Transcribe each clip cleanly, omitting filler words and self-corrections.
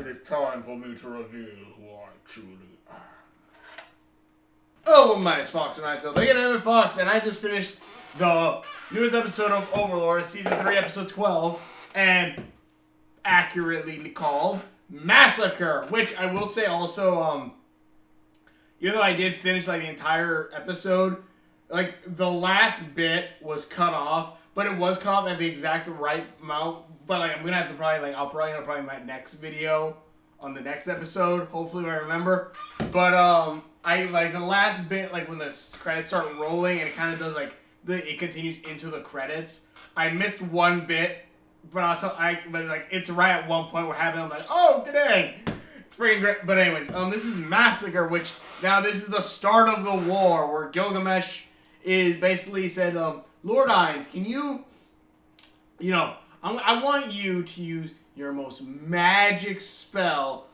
it is time for me to reveal who I truly am. Oh, my name is Fox, and I'm Ainz, Fox, and I just finished the newest episode of Overlord, Season 3, Episode 12, and accurately called Massacre, which I will say also, even though I did finish, like, the entire episode, like, the last bit was cut off, but it was cut off at the exact right amount. But, like, I'm gonna have to probably, like, I'll probably my next video on the next episode, hopefully I remember. But, I, like, the last bit, like, when the credits start rolling and it kind of does, like, it continues into the credits. I missed one bit, but but, like, it's right at one point where I'm like, oh, good day. It's freaking great. But anyways, this is Massacre, which, now this is the start of the war, where Gilgamesh is basically said, Lord Ainz, can you know, I want you to use your most magic spell,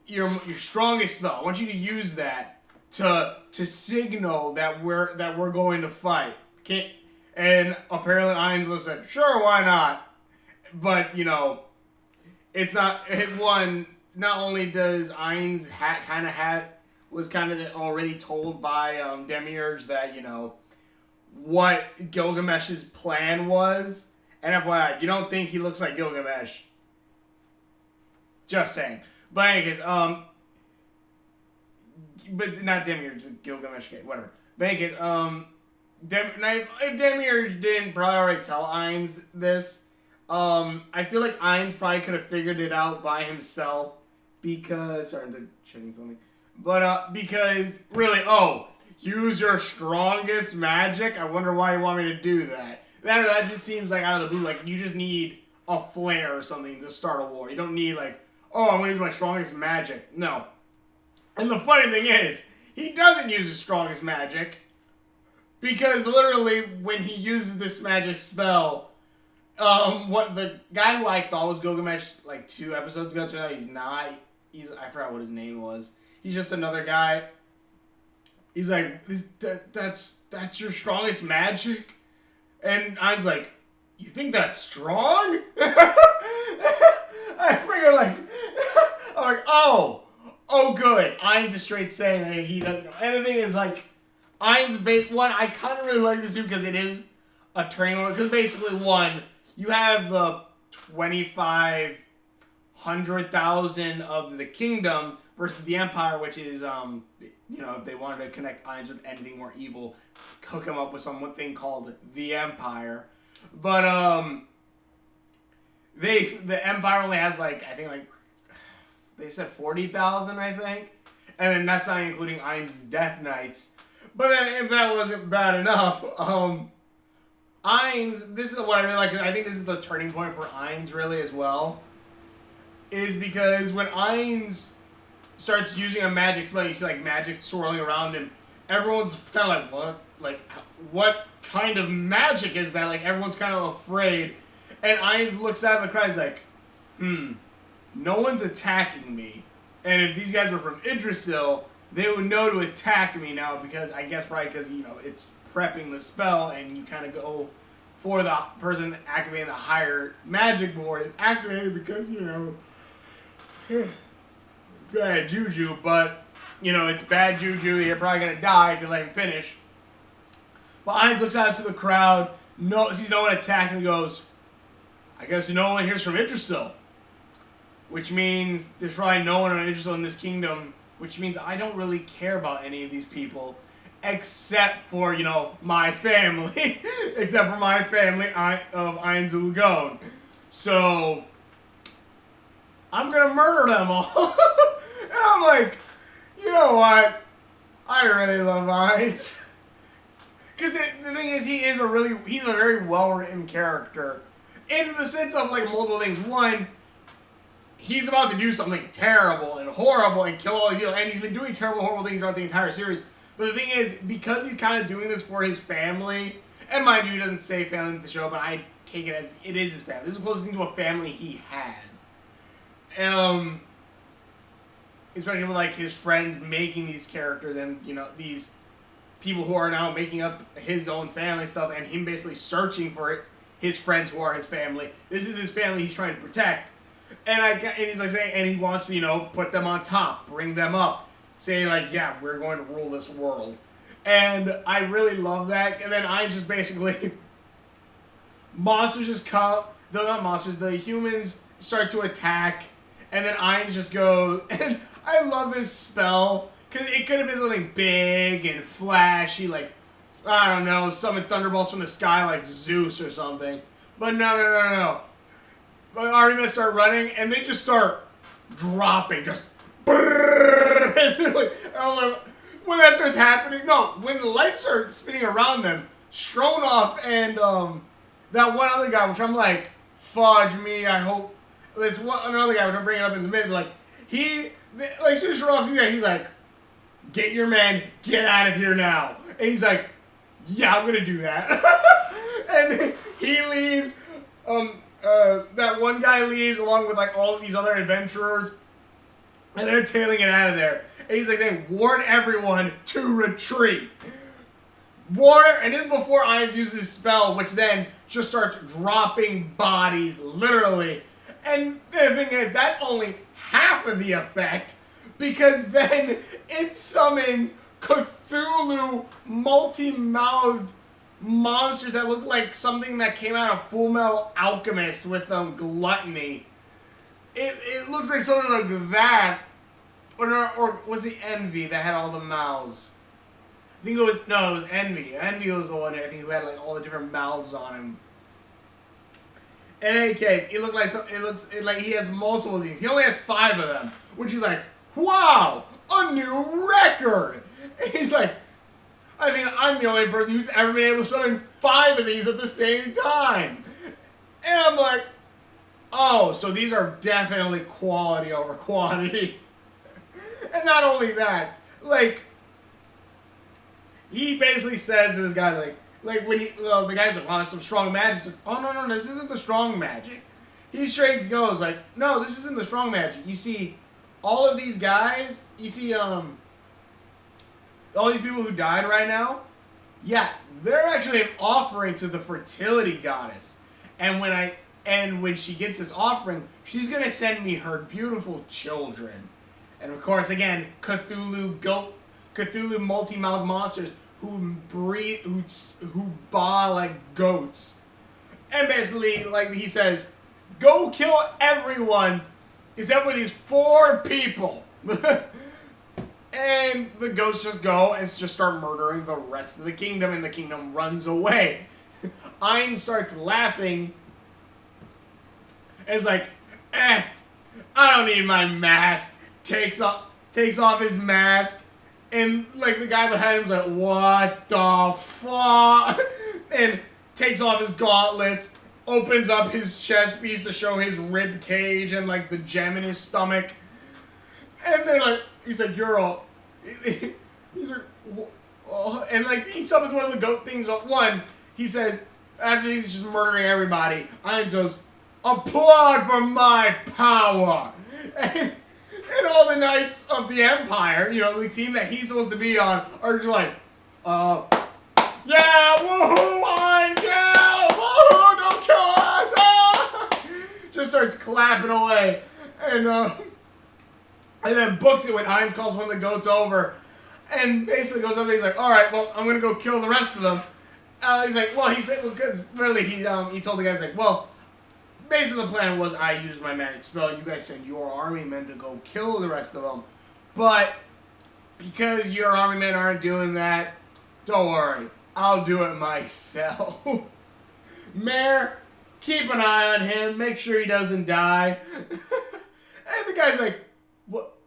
your strongest spell. I want you to use that to signal that we're going to fight. Okay? And apparently Ainz was said, sure, why not? But you know, it's not. Not only does Ainz was kind of already told by Demiurge that, you know, what Gilgamesh's plan was. And FYI, if you don't think he looks like Gilgamesh, just saying. But anyways, but not Demiurge, Gilgamesh, okay, whatever. But anyways, if Demiurge didn't probably already tell Ainz this, I feel like Ainz probably could have figured it out by himself because, sorry, I'm checking something. But, because, really, use your strongest magic? I wonder why you want me to do that. That just seems like out of the blue. Like, you just need a flare or something to start a war. You don't need, like, I'm going to use my strongest magic. No. And the funny thing is, he doesn't use his strongest magic. Because literally, when he uses this magic spell, what the guy who I thought was Gilgamesh, like, 2 episodes ago, turned out he's not. I forgot what his name was. He's just another guy. He's like, that's your strongest magic? And Ainz like, you think that's strong? I freaking like, I'm like, oh good. Ainz is straight saying that he doesn't know. And the thing is, like, Ainz, I kind of really like this because it is a turning moment. Because basically, you have the 2,500,000 of the kingdom versus the Empire, which is, you know, if they wanted to connect Ainz with anything more evil, hook him up with something called the Empire. But, the Empire only has, like, I think, like, they said 40,000, I think. And then that's not including Ainz's Death Knights. But then, if that wasn't bad enough, Ainz, this is what I really like, I think this is the turning point for Ainz, really, as well, is because when Ainz starts using a magic spell, you see, like, magic swirling around him, everyone's kind of like, what? Like, what kind of magic is that? Like, everyone's kind of afraid. And Ainz looks out of the crowd, he's like, no one's attacking me. And if these guys were from Idrisil, they would know to attack me now because, I guess probably because, you know, it's prepping the spell and you kind of go for the person activating the higher magic board. It's activated because, you know, bad juju, but, you know, it's bad juju. You're probably going to die if you let him finish. But Ainz looks out to the crowd, sees no one attacking, and goes, I guess no one here's from Idrisil. Which means there's probably no one on Idrisil in this kingdom, which means I don't really care about any of these people, except for, you know, my family. Except for my family of Ainz Ulgon. So, I'm going to murder them all. And I'm like, you know what? I really love Ainz. Because the thing is, he's a very well-written character. In the sense of, like, multiple things. One, he's about to do something terrible and horrible and kill all of you. And he's been doing terrible, horrible things throughout the entire series. But the thing is, because he's kind of doing this for his family, and mind you, he doesn't say family in the show, but I take it as it is his family. This is the closest thing to a family he has. Especially with, like, his friends making these characters and, you know, these people who are now making up his own family stuff, and him basically searching for his friends who are his family. This is his family he's trying to protect. And he's like saying, and he wants to, you know, put them on top, bring them up, say like, yeah, we're going to rule this world. And I really love that. And then I just basically, monsters just come, not monsters, the humans start to attack, and then Ainz just goes, and I love this spell, because it could have been something big and flashy, like, I don't know, summon thunderbolts from the sky like Zeus or something. But no. The army men start running, and they just start dropping, just and like, when that starts happening, when the lights start spinning around them, Stronov and that one other guy, which I'm like, fudge me, I hope, there's another guy, which I'm bringing up in the minute, like, as soon as Stronov sees that, he's like, get your men, get out of here now. And he's like, yeah, I'm gonna do that. And he leaves, that one guy leaves along with like all of these other adventurers, and they're tailing it out of there. And he's like saying, warn everyone to retreat. And then before Ainz uses his spell, which then just starts dropping bodies, literally. And the thing is, that's only half of the effect, because then it summons Cthulhu multi-mouthed monsters that look like something that came out of Full Metal Alchemist with gluttony. It looks like something like that. Or was it Envy that had all the mouths? I think it was Envy. Envy was the one I think who had like all the different mouths on him. In any case, it looks like he has multiple of these. He only has 5 of them, which is like, wow, a new record. And he's like, I think I'm the only person who's ever been able to summon 5 of these at the same time. And I'm like, oh, so these are definitely quality over quantity. And not only that, like, he basically says to this guy, like when the guy's like, wow, that's some strong magic. He's like, oh, no, this isn't the strong magic. He straight goes like, no, this isn't the strong magic. You see, all of these guys, you see, all these people who died right now, yeah, they're actually an offering to the fertility goddess. And when she gets this offering, she's gonna send me her beautiful children. And of course, again, Cthulhu multi-mouthed monsters who baa like goats. And basically, like he says, go kill everyone except for these 4 people. And the goats just go and just start murdering the rest of the kingdom, and the kingdom runs away. Ainz starts laughing. And it's like, I don't need my mask. Takes off his mask, and like the guy behind him's like, what the fuck? And takes off his gauntlets, opens up his chest piece to show his rib cage and like the gem in his stomach. And they're like, he's like, you're all, and like he summons one of the goat things. One, he says, after he's just murdering everybody, Ainz goes, applaud for my power. And all the Knights of the Empire, the team that he's supposed to be on, are just like, yeah, woohoo, Ainz, yeah, woohoo, don't kill us, just starts clapping away, and then books it when Ainz calls one of the goats over, and basically goes up and he's like, all right, well, I'm gonna go kill the rest of them. He's like, well, because really he told the guys like, well, basically the plan was I used my magic spell and you guys send your army men to go kill the rest of them. But because your army men aren't doing that, don't worry, I'll do it myself. Mayor, keep an eye on him, make sure he doesn't die. And the guy's like, what?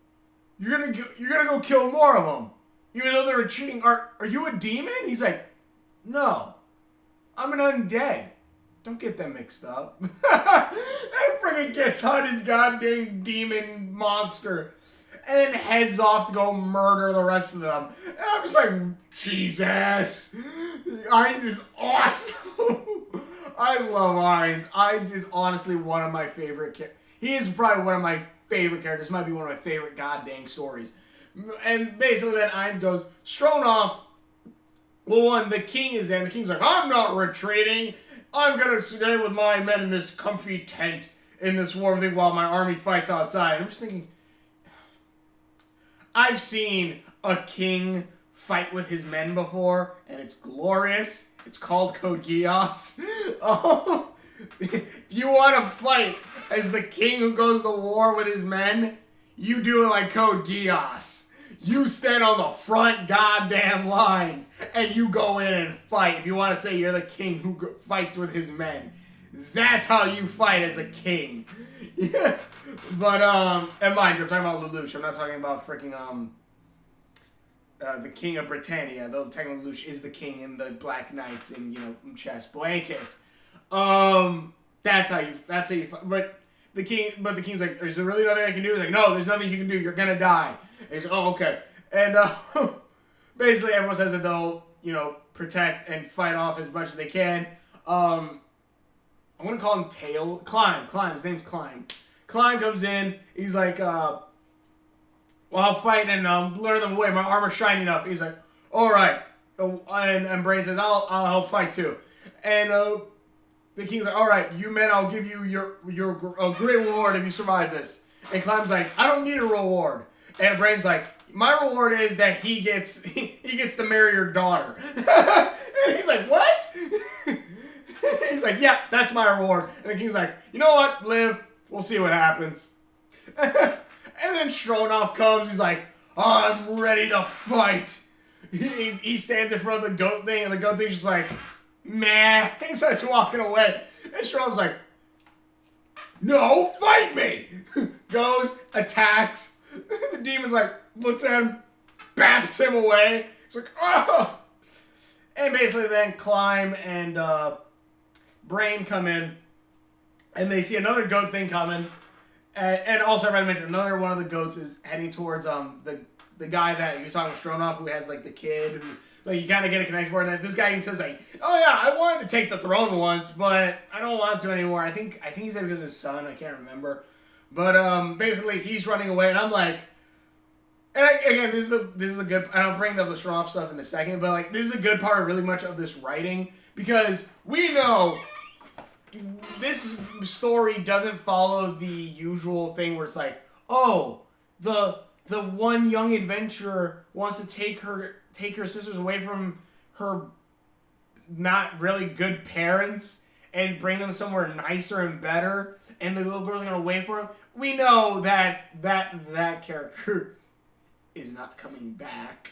You're gonna go kill more of them, even though they're retreating. Are you a demon? He's like, no, I'm an undead. Don't get them mixed up. And friggin' gets on his goddamn demon monster and heads off to go murder the rest of them. And I'm just like, Jesus. Ainz is awesome. I love Ainz. Ainz is honestly one of my favorite characters. He is probably one of my favorite characters. Might be one of my favorite goddamn stories. And basically then Ainz goes, Stronov. Well, one, the king is there. And the king's like, I'm not retreating. I'm gonna stay with my men in this comfy tent in this warm thing while my army fights outside. I'm just thinking, I've seen a king fight with his men before, and it's glorious. It's called Code Geass. If you want to fight as the king who goes to war with his men, you do it like Code Geass. You stand on the front goddamn lines, and you go in and fight. If you want to say you're the king who fights with his men, that's how you fight as a king. Yeah. But, and mind you, I'm talking about Lelouch. I'm not talking about freaking, the king of Britannia. Though technically Lelouch is the king in the Black Knights in, you know, chess. But in any case, that's how you fight. But the king's like, is there really nothing I can do? He's like, no, there's nothing you can do. You're gonna die. And he's like, oh, okay. And, basically everyone says that they'll, you know, protect and fight off as much as they can. I'm gonna call him Climb. His name's Climb. Climb comes in. He's like, well, I'll fight and lure them away. My armor's shiny enough. He's like, all right. And Brain says, I'll fight too. And the king's like, all right, you men, I'll give you your great reward if you survive this. And Climb's like, I don't need a reward. And Brain's like, my reward is that he gets to marry your daughter. And he's like, what? He's like, yeah, that's my reward. And the king's like, you know what, live. We'll see what happens. And then Stronov comes. He's like, I'm ready to fight. He stands in front of the goat thing, and the goat thing's just like, meh. He starts walking away. And Stronov's like, no, fight me. Goes, attacks. The demon's like, looks at him, baps him away. He's like, oh. And basically then Climb and Brain come in, and they see another goat thing coming. And also, I forgot to mention, another one of the goats is heading towards the guy that he was talking with Stronov, who has, like, the kid. Who, like, you kind of get a connection for it. And this guy even says, like, oh, yeah, I wanted to take the throne once, but I don't want to anymore. I think he said because of his son. I can't remember. But basically, he's running away, and I'm like... And again, this is a good... And I'll bring up the Stronov stuff in a second, but, like, this is a good part of really much of this writing, because we know... This story doesn't follow the usual thing where it's like, oh, the one young adventurer wants to take her sisters away from her not really good parents and bring them somewhere nicer and better, and the little girl's gonna wait for him. We know that character is not coming back,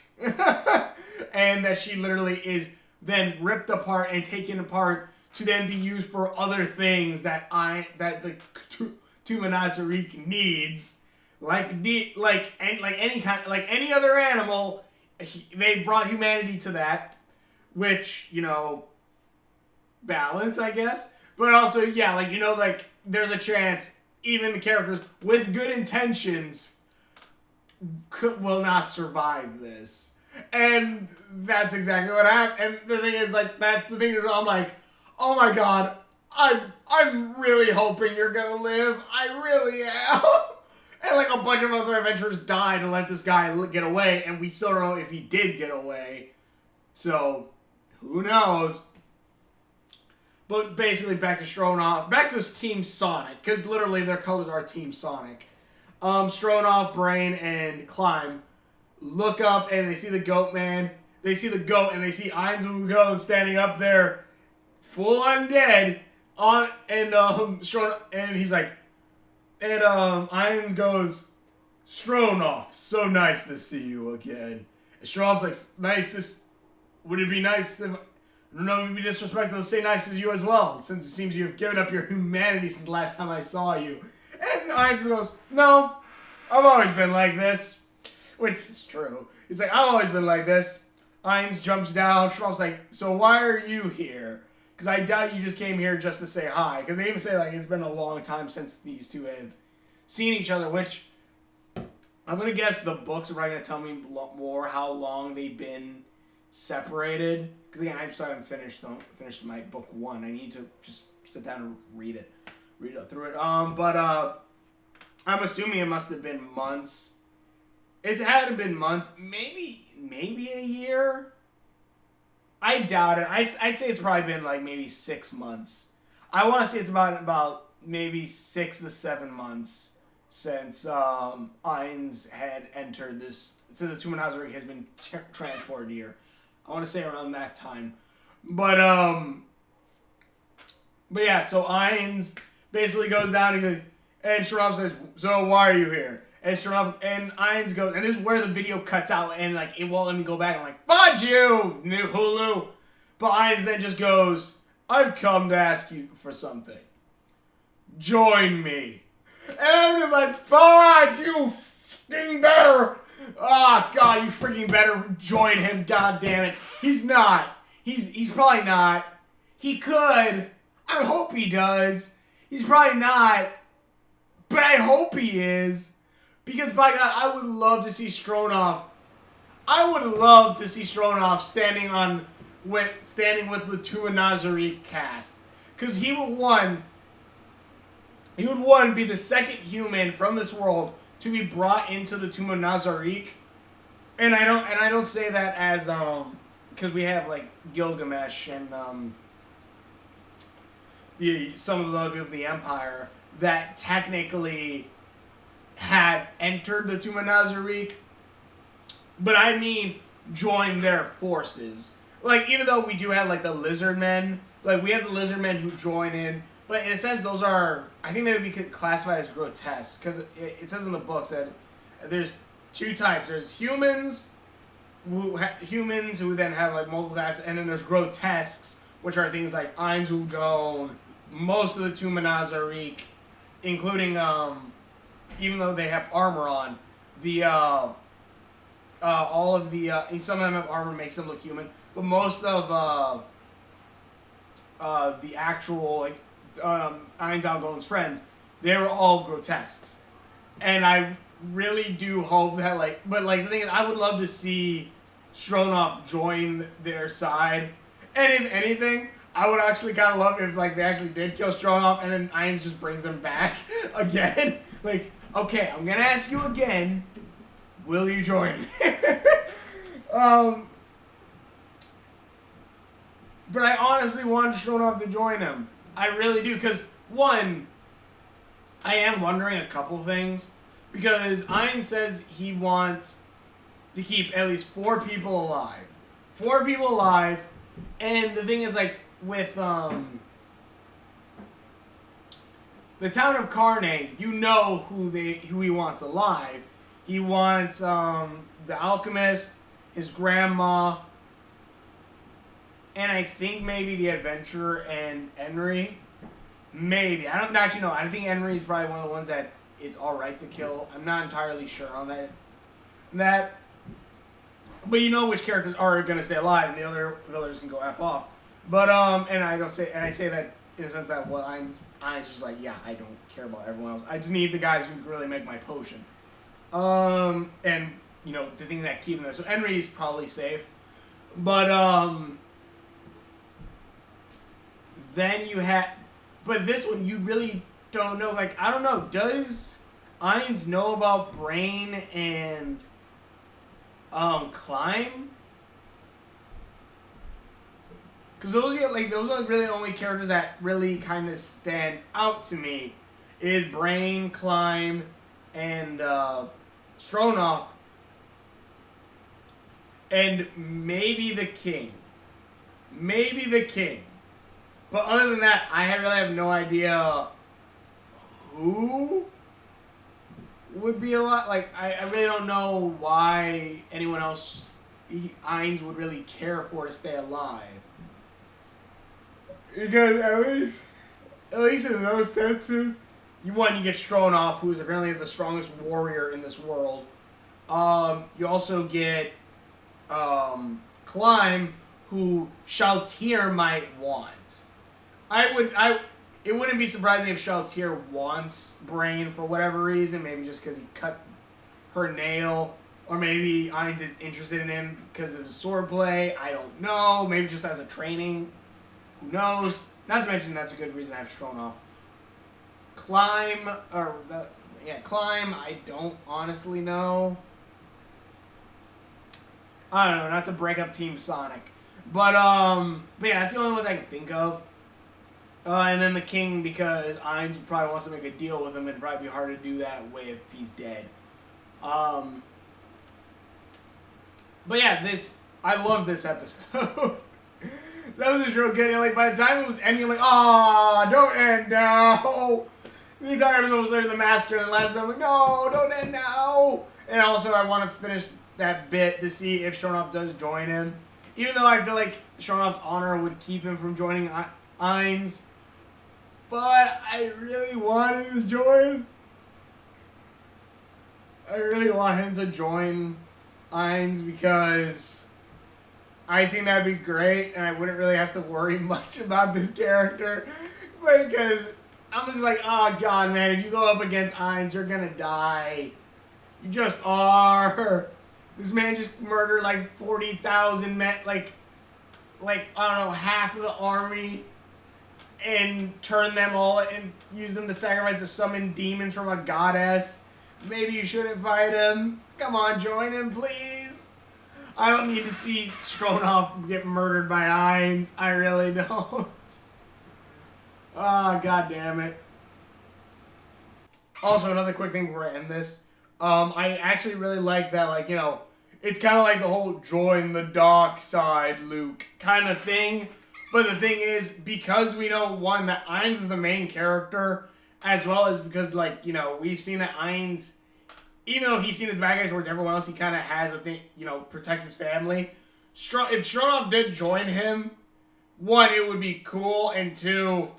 and that she literally is then ripped apart and taken apart to then be used for other things that the Tumanazariq needs, like any other animal. They brought humanity to that, which, you know, balance, I guess. But also, yeah, like, you know, like, there's a chance even the characters with good intentions will not survive this, and that's exactly what happened. And the thing is, like, that's the thing that I'm like, oh my god, I'm really hoping you're gonna live. I really am. And like a bunch of other adventurers died to let this guy get away, and we still don't know if he did get away. So, who knows? But basically, back to Stronov, back to this Team Sonic, because literally their colors are Team Sonic. Stronov, Brain, and Climb look up and they see the goat man. They see the goat and they see Ainz standing up there, full undead, and he's like, and Ainz goes, Stronov, so nice to see you again. And Stronov's like, would it be nice if, I don't know if it'd be disrespectful to say nice to you as well, since it seems you have given up your humanity since the last time I saw you. And Ainz goes, no, I've always been like this, which is true. He's like, I've always been like this. Ainz jumps down. Stronov's like, so why are you here? Because I doubt you just came here just to say hi. Because they even say, like, it's been a long time since these two have seen each other, which I'm going to guess the books are probably going to tell me a lot more how long they've been separated. Because, again, I just haven't finished my book 1. I need to just sit down and read it through it. But I'm assuming it must have been months. It had to have been months. Maybe a year? I doubt it. I'd say it's probably been like maybe 6 months. I want to say it's about maybe 6 to 7 months since Ainz had entered this, to the Tomb of Nazareth has been transported here. I want to say around that time. But yeah, so Ainz basically goes down and goes, and Sharam says, so why are you here? And Ainz goes, and this is where the video cuts out, and like it won't let me go back. I'm like, fudge you, new Hulu. But Ainz then just goes, I've come to ask you for something. Join me. And I'm just like, fudge, you freaking better. Oh, God, you freaking better join him, god damn it. He's not. He's probably not. He could. I hope he does. He's probably not. But I hope he is. Because, by God, I would love to see Stronov. I would love to see Stronov standing with the Tomb of Nazareth cast. Because he would, be the second human from this world to be brought into the Tomb of Nazareth. And I don't say that as because we have like Gilgamesh and some of the Empire that technically had entered the Tomb of Nazareth, but I mean join their forces. Like, even though we do have like the lizard men, like we have the lizard men who join in, but in a sense those are, I think they would be classified as grotesque, because it says in the books that there's two types. There's humans who then have like multiple classes, and then there's grotesques, which are things like Ainz, most of the Tomb of Nazareth, including even though they have armor on, all of the some of them have armor, makes them look human, but most of the actual like Ainz Algon's friends, they were all grotesques, and I really do hope that but the thing is, I would love to see Stronov join their side, and if anything, I would actually kind of love if they actually did kill Stronov, and then Ainz just brings them back again. Like, okay, I'm gonna ask you again, will you join me? But I honestly want Stronov to join him. I really do, because one, I am wondering a couple things. Because Ainz says he wants to keep at least 4 people alive. 4 people alive. And the thing is, like, with the town of Carne, you know who he wants alive. He wants the alchemist, his grandma, and I think maybe the adventurer and Henry. Maybe. I don't actually know. I think Henry is probably one of the ones that it's alright to kill. I'm not entirely sure on that. But you know which characters are gonna stay alive, and the others can go F off. But and I say that in the sense that Ainz is just like, yeah, I don't care about everyone else. I just need the guys who really make my potion. And the things that keep him there. So Henry is probably safe. But then you have, but this one you really don't know. Like, I don't know. Does Ainz know about Brain and Climb? Because those are really the only characters that really kind of stand out to me. Is Brain, Climb, and Stronov, and maybe the King. But other than that, I really have no idea who would be alive. Like, I really don't know why anyone else Ainz would really care for to stay alive. Because at least in those senses, you get Stronov, who is apparently the strongest warrior in this world. You also get Climb, who Shaltir might want. It wouldn't be surprising if Shaltir wants Brain for whatever reason, maybe just because he cut her nail, or maybe Ainz is interested in him because of his swordplay. I don't know. Maybe just as a training. Who knows? Not to mention that's a good reason to have Stronov. Climb, I don't honestly know. I don't know, not to break up Team Sonic. But yeah, that's the only ones I can think of. And then the king, because Ainz probably wants to make a deal with him, it'd probably be hard to do that way if he's dead. But yeah, I love this episode. That was real good. And like by the time it was ending, like, oh, don't end now. The entire episode was there, the massacre, and the last bit, I'm like, no, don't end now. And also, I want to finish that bit to see if Shonoff does join him. Even though I feel like Shonoff's honor would keep him from joining Ainz. But I really want him to join. I really want him to join Ainz because I think that'd be great, and I wouldn't really have to worry much about this character. But because I'm just like, oh god, man, if you go up against Ainz, you're gonna die. You just are. This man just murdered like 40,000 men, like I don't know, half of the army, and turned them all and used them to sacrifice to summon demons from a goddess. Maybe you shouldn't fight him. Come on, join him, please. I don't need to see Shonoff get murdered by Ainz. I really don't. Ah, god damn it. Also, another quick thing before I end this. I actually really like that, like, you know, it's kind of like the whole join the dark side, Luke, kind of thing. But the thing is, because we know, one, that Ainz is the main character, as well as because, like, you know, we've seen that Ainz, even though he's seen his bad guys towards everyone else, he kind of has a thing, you know, protects his family. If Shonoff did join him, one, it would be cool, and two,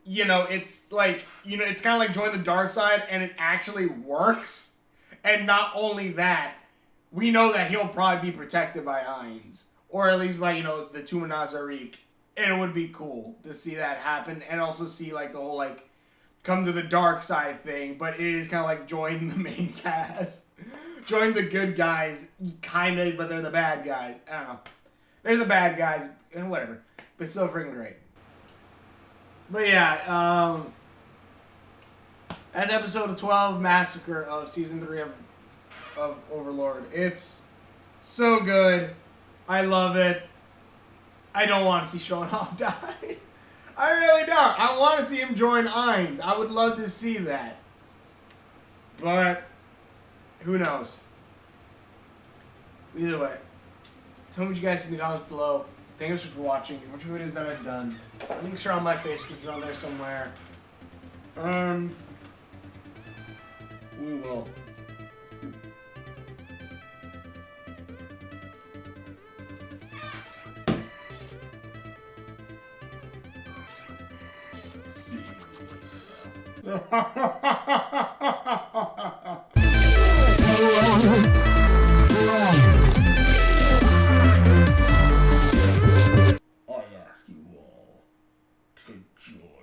you know, it's like, you know, it's kind of like join the dark side, and it actually works. And not only that, we know that he'll probably be protected by Ainz, or at least by, you know, the Tuma Nazarick. And it would be cool to see that happen, and also see, like, the whole, like, come to the dark side thing, but it is kind of like join the main cast. Join the good guys, kind of, but they're the bad guys. I don't know. They're the bad guys, and whatever. But still freaking great. But yeah, that's episode 12, Massacre of season 3 of Overlord. It's so good. I love it. I don't want to see Shonoff die. I really don't. I want to see him join Ainz. I would love to see that. But who knows? Either way, tell me what you guys think in the comments below. Thank you so much for watching. Which videos that I've done. Links are on my Facebook. It's on there somewhere. We will. I ask you all to join.